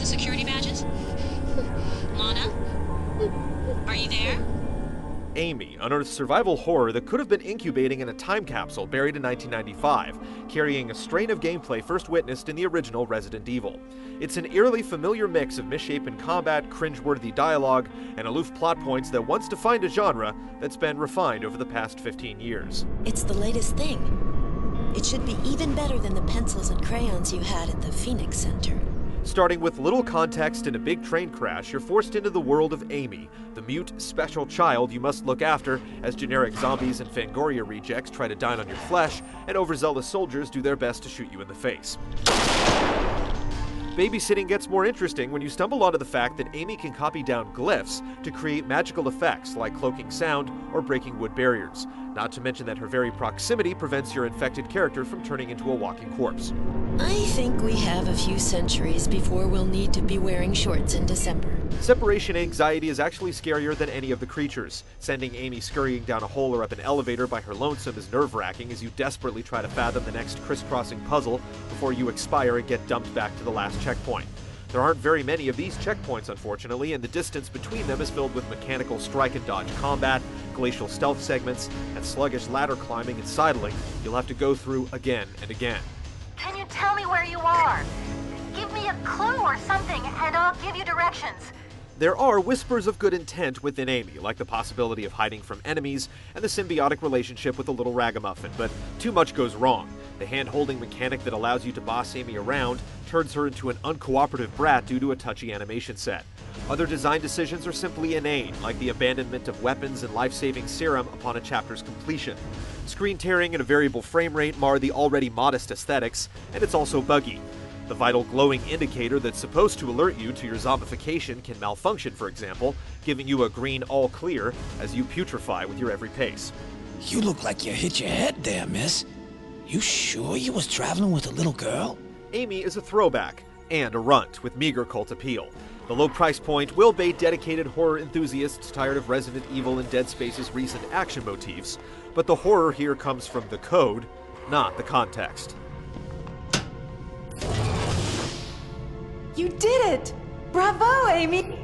the security badges? Lana? Are you there? Amy unearths survival horror that could have been incubating in a time capsule buried in 1995, carrying a strain of gameplay first witnessed in the original Resident Evil. It's an eerily familiar mix of misshapen combat, cringeworthy dialogue, and aloof plot points that once defined a genre that's been refined over the past 15 years. It's the latest thing. It should be even better than the pencils and crayons you had at the Phoenix Center. Starting with little context in a big train crash, you're forced into the world of Amy, the mute, special child you must look after as generic zombies and Fangoria rejects try to dine on your flesh, and overzealous soldiers do their best to shoot you in the face. Babysitting gets more interesting when you stumble onto the fact that Amy can copy down glyphs to create magical effects like cloaking sound or breaking wood barriers, not to mention that her very proximity prevents your infected character from turning into a walking corpse. I think we have a few centuries before we'll need to be wearing shorts in December. Separation anxiety is actually scarier than any of the creatures. Sending Amy scurrying down a hole or up an elevator by her lonesome is nerve-wracking as you desperately try to fathom the next crisscrossing puzzle before you expire and get dumped back to the last checkpoint. There aren't very many of these checkpoints, unfortunately, and the distance between them is filled with mechanical strike-and-dodge combat, glacial stealth segments, and sluggish ladder climbing and sidling you'll have to go through again and again. Can you tell me where you are? Give me a clue or something, and I'll give you directions. There are whispers of good intent within Amy, like the possibility of hiding from enemies and the symbiotic relationship with the little ragamuffin, but too much goes wrong. The hand-holding mechanic that allows you to boss Amy around turns her into an uncooperative brat due to a touchy animation set. Other design decisions are simply inane, like the abandonment of weapons and life-saving serum upon a chapter's completion. Screen tearing and a variable frame rate mar the already modest aesthetics, and it's also buggy. The vital glowing indicator that's supposed to alert you to your zombification can malfunction, for example, giving you a green all clear as you putrefy with your every pace. You look like you hit your head there, miss. You sure you was traveling with a little girl? Amy is a throwback, and a runt with meager cult appeal. The low price point will bait dedicated horror enthusiasts tired of Resident Evil and Dead Space's recent action motifs, but the horror here comes from the code, not the context. You did it! Bravo, Amy!